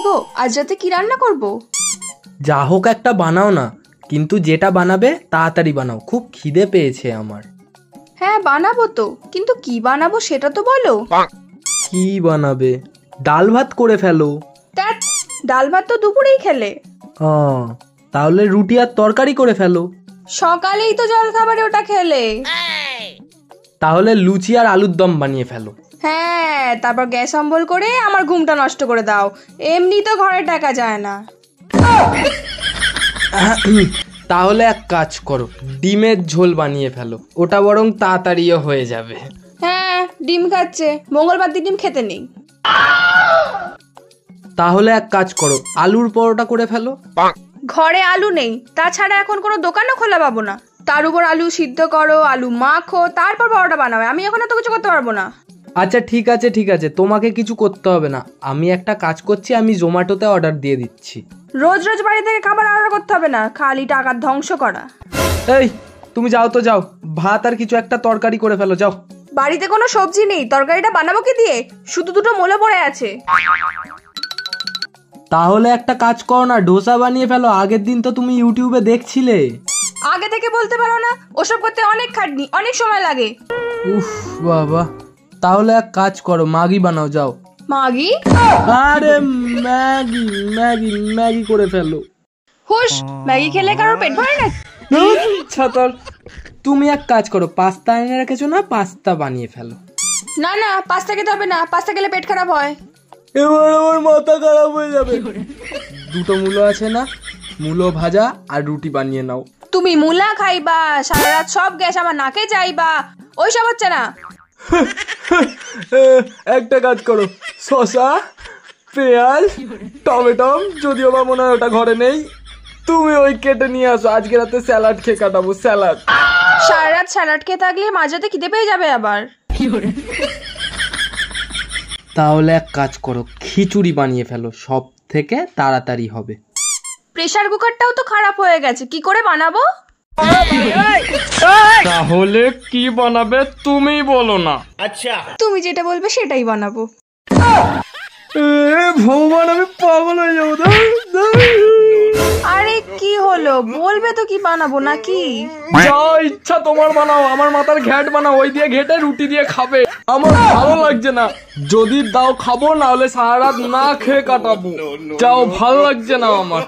গো, আজ রাতে কি রান্না করব? যা হোক একটা বানাও না, কিন্তু যেটা বানাবে তাড়াতাড়ি বানাও, খুব খিদে পেয়েছে আমার। হ্যাঁ বানাবো তো, কিন্তু কি বানাবো সেটা তো বলো। কি বানাবে? ডাল ভাত করে ফেলো। ধ্যাৎ, ডাল ভাত তো দুপুরেই খেলে। তাহলে রুটি আর তরকারি করে ফেলো। সকালেই তো জল খাবারে ওটা খেলে। তাহলে লুচি আর আলুর দম বানিয়ে ফেলো। হ্যাঁ, তারপর গ্যাস অম্বল করে আমার ঘুমটা নষ্ট করে দাও। এমনি তো ঘরে টাকা যায় না। তাহলে এক কাজ করো, ডিমের ঝোল বানিয়ে ফেলো, ওটা বরং তাড়াতাড়িও হয়ে যাবে। হ্যাঁ, ডিম খাচ্ছে, মঙ্গলবার দিন ডিম খেতে নেই। তাহলে এক কাজ করো, আলুর পরোটা করে ফেলো। ঘরে আলু নেই, তাছাড়া এখন কোনো দোকানও খোলা পাবো না। তার উপর আলু সিদ্ধ করো, আলু মাখো, তারপর পরোটা বানাবে। আমি এখন এত কিছু করতে পারবো না। আচ্ছা ঠিক আছে, তোমাকে কিছু করতে হবে না। আমি একটা কাজ করছি, আমি জোম্যাটোতে অর্ডার দিয়ে দিচ্ছি। রোজ রোজ বাড়ি থেকে খাবার অর্ডার করতে হবে না, খালি টাকার ধ্বংস করা। এই তুমি যাও তো, যাও, ভাত আর কিছু একটা তরকারি করে ফেলো, যাও। বাড়িতে কোনো সবজি নেই, তরকারিটা বানাবো কি দিয়ে? শুধু দুটো মূলো পড়ে আছে। তাহলে একটা কাজ করো না, ডোসা বানিয়ে ফেলো। আগের দিন তো তুমি ইউটিউবে দেখছিলে। আগে থেকে বলতে পারো না? ওসব করতে অনেক খাটনি, অনেক সময় লাগে। উফ বাবা, তাহলে এক কাজ করো, ম্যাগি বানাও, যাও। ম্যাগি? আরে ম্যাগি ম্যাগি ম্যাগি করে ফেলো। হুশ, ম্যাগি খেলে কারোর পেট ভরে না? ছাতার, তুমি এক কাজ করো, পাস্তা এনে রেখেছো না, পাস্তা বানিয়ে ফেলো। না না, পাস্তা খেতে হবে না, পাস্তা খেলে পেট খারাপ হয়। এবার আমার মাথা খারাপ হয়ে যাবে। দুটো মূলো আছে না, মূলো ভাজা আর রুটি বানিয়ে নাও। তুমি মূলা খাইবা, সারা রাত সব গ্যাস আমার নাকে যাইবা, ওইসব হচ্ছে না। একটা কাজ করো, শসা, পেঁয়াজ, টমেটো, যদিও বা মনে হয় ওটা ঘরে নেই, তুমি ওই কেটে নিয়ে আসো। আজকে রাতে স্যালাড খেয়ে কাটাবো, স্যালাড। সারা রাত স্যালাড খেয়ে থাকলে মাঝরাতে খিদে পেয়ে যাবে আবার। তাহলে এক কাজ করো, খিচুড়ি বানিয়ে ফেলো, সব থেকে তাড়াতাড়ি হবে। প্রেসার কুকারটাও তো খারাপ হয়ে গেছে, কি করে বানাবো? তাহলে কি বানাবে তুমি বলো না। আচ্ছা, তুমি যেটা বলবে সেটাই বানাবো। ভগবান, আমি পাগল হয়ে যাবো। আরে কি হলো, বলবে তো কি বানাবো নাকি? যা ইচ্ছা তোমার বানাও, আমার মাথার ঘ্যাট বানাও, ওই দিয়ে ঘেটে রুটি দিয়ে খাবে। আমার ভালো লাগছে না, যদি দাও খাবো, না হলে সারা রাত না খেয়ে কাটাবো। যাও, ভালো লাগছে না আমার।